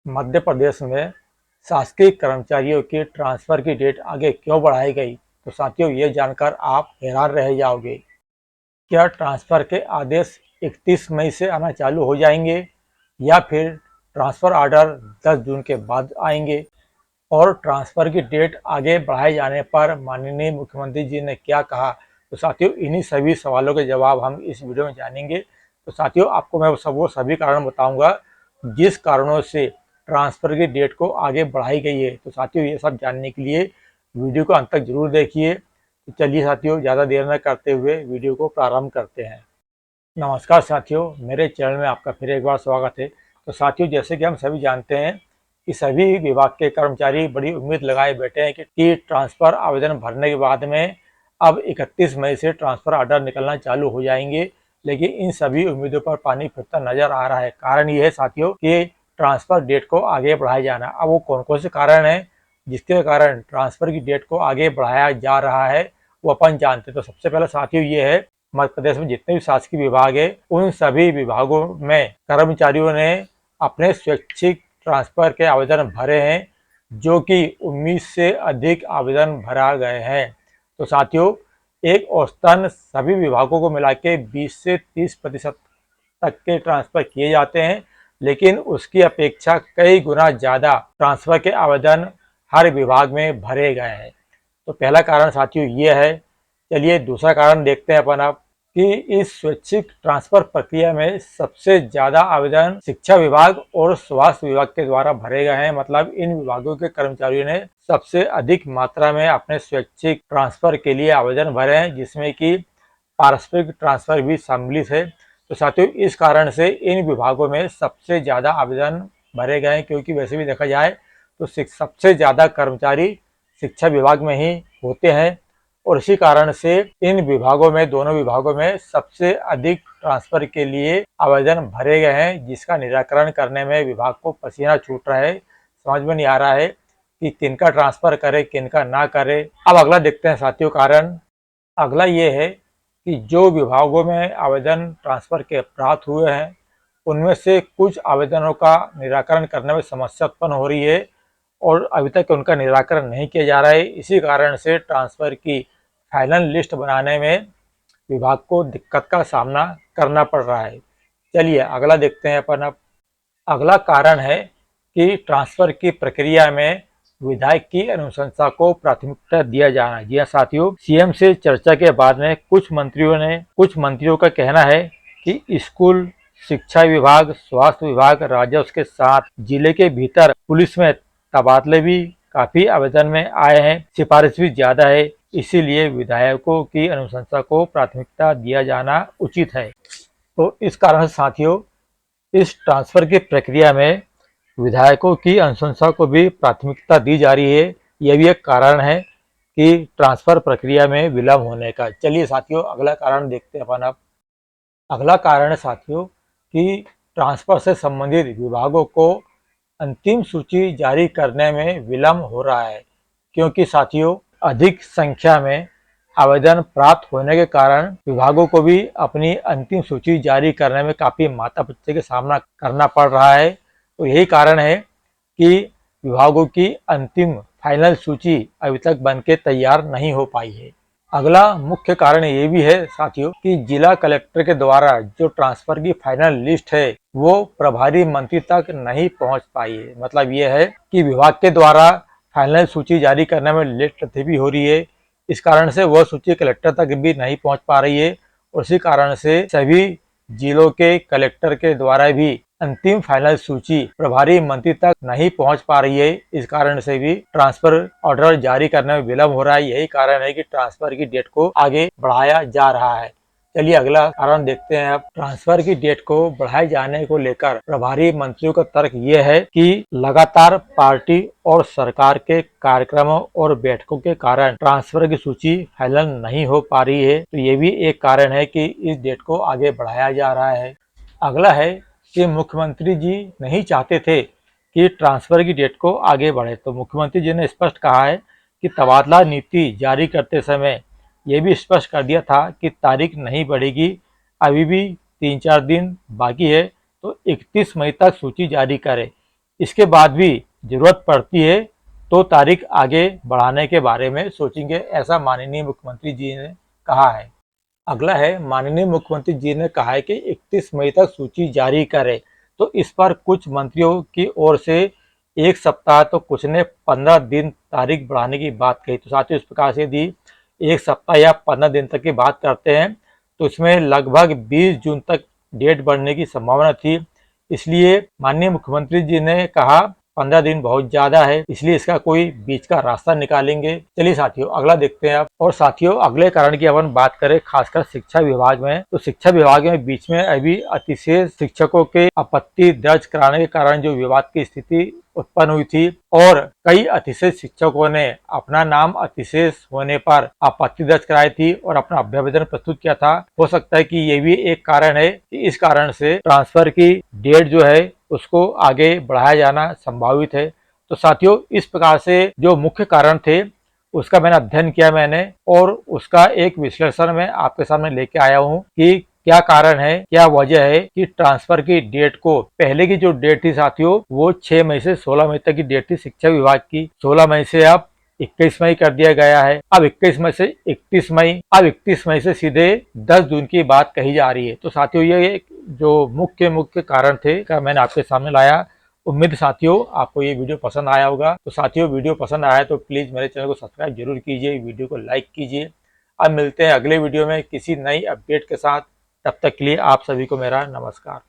मध्य प्रदेश में शासकीय कर्मचारियों की ट्रांसफर की डेट आगे क्यों बढ़ाई गई? तो साथियों, ये जानकर आप हैरान रह जाओगे। क्या ट्रांसफर के आदेश 31 मई से आना चालू हो जाएंगे या फिर ट्रांसफर ऑर्डर 10 जून के बाद आएंगे? और ट्रांसफर की डेट आगे बढ़ाए जाने पर माननीय मुख्यमंत्री जी ने क्या कहा? तो साथियों, इन्हीं सभी सवालों के जवाब हम इस वीडियो में जानेंगे। तो साथियों, आपको मैं वो सभी कारण बताऊंगा जिस कारणों से ट्रांसफर की डेट को आगे बढ़ाई गई है। तो साथियों, ये सब जानने के लिए वीडियो को अंत तक जरूर देखिए। तो चलिए साथियों, ज़्यादा देर न करते हुए वीडियो को प्रारंभ करते हैं। नमस्कार साथियों, मेरे चैनल में आपका फिर एक बार स्वागत है। तो साथियों, जैसे कि हम सभी जानते हैं कि सभी विभाग के कर्मचारी बड़ी उम्मीद लगाए बैठे हैं कि ट्रांसफ़र आवेदन भरने के बाद में अब 31 मई से ट्रांसफ़र ऑर्डर निकलना चालू हो जाएंगे। लेकिन इन सभी उम्मीदों पर पानी फिरता नजर आ रहा है। कारण ये है साथियों कि ट्रांसफ़र डेट को आगे बढ़ाया जाना। अब वो कौन कौन से कारण हैं जिसके कारण ट्रांसफ़र की डेट को आगे बढ़ाया जा रहा है, वो अपन जानते हैं। तो सबसे पहले साथियों ये है, मध्य प्रदेश में जितने भी शासकीय विभाग है उन सभी विभागों में कर्मचारियों ने अपने स्वैच्छिक ट्रांसफर के आवेदन भरे हैं, जो कि 19 से अधिक आवेदन भरा गए हैं। तो साथियों, एक औसतन सभी विभागों को मिला के 20 से 30% तक के ट्रांसफर किए जाते हैं, लेकिन उसकी अपेक्षा कई गुना ज़्यादा ट्रांसफर के आवेदन हर विभाग में भरे गए हैं। तो पहला कारण साथियों ये है। चलिए दूसरा कारण देखते हैं अपन अब कि इस स्वैच्छिक ट्रांसफर प्रक्रिया में सबसे ज़्यादा आवेदन शिक्षा विभाग और स्वास्थ्य विभाग के द्वारा भरे गए हैं। मतलब इन विभागों के कर्मचारियों ने सबसे अधिक मात्रा में अपने स्वैच्छिक ट्रांसफर के लिए आवेदन भरे हैं, जिसमें कि पारस्परिक ट्रांसफर भी सम्मिलित है। तो साथियों, इस कारण से इन विभागों में सबसे ज़्यादा आवेदन भरे गए हैं, क्योंकि वैसे भी देखा जाए तो सबसे ज़्यादा कर्मचारी शिक्षा विभाग में ही होते हैं। और इसी कारण से इन विभागों में, दोनों विभागों में सबसे अधिक ट्रांसफर के लिए आवेदन भरे गए हैं, जिसका निराकरण करने में विभाग को पसीना छूट रहा है। समझ में नहीं आ रहा है कि किनका ट्रांसफर करे किनका ना करे। अब अगला देखते हैं साथियों कारण। अगला ये है कि जो विभागों में आवेदन ट्रांसफर के प्राप्त हुए हैं उनमें से कुछ आवेदनों का निराकरण करने में समस्या उत्पन्न हो रही है और अभी तक उनका निराकरण नहीं किया जा रहा है। इसी कारण से ट्रांसफर की फाइनल लिस्ट बनाने में विभाग को दिक्कत का सामना करना पड़ रहा है। चलिए अगला देखते हैं अपन। अब अगला कारण है कि ट्रांसफर की प्रक्रिया में विधायक की अनुशंसा को प्राथमिकता दिया जाना। जी हाँ साथियों, सीएम से चर्चा के बाद में कुछ मंत्रियों का कहना है कि स्कूल शिक्षा विभाग, स्वास्थ्य विभाग, राजस्व के साथ जिले के भीतर पुलिस में तबादले भी काफी आवेदन में आए हैं, सिफारिश भी ज्यादा है। इसीलिए विधायकों की अनुशंसा को प्राथमिकता दिया जाना उचित है। तो इस कारण साथियों, इस ट्रांसफर की प्रक्रिया में विधायकों की अनुशंसा को भी प्राथमिकता दी जा रही है। यह भी एक कारण है कि ट्रांसफर प्रक्रिया में विलंब होने का। चलिए साथियों, अगला कारण देखते हैं अपन। अब अगला कारण है साथियों कि ट्रांसफर से संबंधित विभागों को अंतिम सूची जारी करने में विलंब हो रहा है, क्योंकि साथियों अधिक संख्या में आवेदन प्राप्त होने के कारण विभागों को भी अपनी अंतिम सूची जारी करने में काफ़ी माथा पच्चे का सामना करना पड़ रहा है। तो यही कारण है कि विभागों की अंतिम फाइनल सूची अभी तक बन के तैयार नहीं हो पाई है। अगला मुख्य कारण ये भी है साथियों कि जिला कलेक्टर के द्वारा जो ट्रांसफर की फाइनल लिस्ट है वो प्रभारी मंत्री तक नहीं पहुंच पाई है। मतलब ये है कि विभाग के द्वारा फाइनल सूची जारी करने में लेट भी हो रही है। इस कारण से वह सूची कलेक्टर तक भी नहीं पहुंच पा रही है और इसी कारण से सभी जिलों के कलेक्टर के द्वारा भी अंतिम फाइनल सूची प्रभारी मंत्री तक नहीं पहुंच पा रही है। इस कारण से भी ट्रांसफर ऑर्डर जारी करने में विलंब हो रहा है। यही कारण है कि ट्रांसफर की डेट को आगे बढ़ाया जा रहा है। चलिए अगला कारण देखते हैं। अब ट्रांसफर की डेट को बढ़ाए जाने को लेकर प्रभारी मंत्रियों का तर्क ये है कि लगातार पार्टी और सरकार के कार्यक्रमों और बैठकों के कारण ट्रांसफर की सूची फाइनल नहीं हो पा रही है। तो ये भी एक कारण है कि इस डेट को आगे बढ़ाया जा रहा है। अगला है कि मुख्यमंत्री जी नहीं चाहते थे कि ट्रांसफर की डेट को आगे बढ़े। तो मुख्यमंत्री जी ने स्पष्ट कहा है कि तबादला नीति जारी करते समय ये भी स्पष्ट कर दिया था कि तारीख नहीं बढ़ेगी, अभी भी 3-4 दिन बाकी है, तो 31 मई तक सूची जारी करें। इसके बाद भी जरूरत पड़ती है तो तारीख आगे बढ़ाने के बारे में सोचेंगे, ऐसा माननीय मुख्यमंत्री जी ने कहा है। अगला है, माननीय मुख्यमंत्री जी ने कहा है कि 31 मई तक सूची जारी करें। तो इस पर कुछ मंत्रियों की ओर से एक सप्ताह तो कुछ ने 15 दिन तारीख बढ़ाने की बात कही। तो साथियों, इस प्रकार से यदि एक सप्ताह या 15 दिन तक की बात करते हैं तो इसमें लगभग 20 जून तक डेट बढ़ने की संभावना थी। इसलिए माननीय मुख्यमंत्री जी ने कहा 15 दिन बहुत ज्यादा है, इसलिए इसका कोई बीच का रास्ता निकालेंगे। चलिए साथियों, अगला देखते हैं आप। और साथियों, अगले कारण की अपन बात करें खासकर शिक्षा विभाग में, तो शिक्षा विभाग में बीच में अभी अतिशय शिक्षकों के आपत्ति दर्ज कराने के कारण जो विवाद की स्थिति उत्पन्न हुई थी और कई अतिशय शिक्षकों ने अपना नाम अतिशेष होने पर आपत्ति दर्ज कराई थी और अपना अभ्यवेदन प्रस्तुत किया था। हो सकता है कि ये भी एक कारण है कि इस कारण से ट्रांसफर की डेट जो है उसको आगे बढ़ाया जाना संभावित है। तो साथियों, इस प्रकार से जो मुख्य कारण थे उसका मैंने अध्ययन किया और उसका एक विश्लेषण मैं आपके सामने लेके आया हूँ कि क्या कारण है, क्या वजह है कि ट्रांसफर की डेट को, पहले की जो डेट थी साथियों वो 6 मई से 16 मई तक की डेट थी शिक्षा विभाग की, 16 मई से अब 21 मई कर दिया गया है। अब 21 मई से 31 मई, अब 31 मई से सीधे 10 जून की बात कही जा रही है। तो साथियों, ये जो मुख्य कारण थे का मैंने आपके सामने लाया। उम्मीद साथियों आपको ये वीडियो पसंद आया होगा। तो साथियों, वीडियो पसंद आया तो प्लीज मेरे चैनल को सब्सक्राइब जरूर कीजिए, वीडियो को लाइक कीजिए। अब मिलते हैं अगले वीडियो में किसी नई अपडेट के साथ। तब तक के लिए आप सभी को मेरा नमस्कार।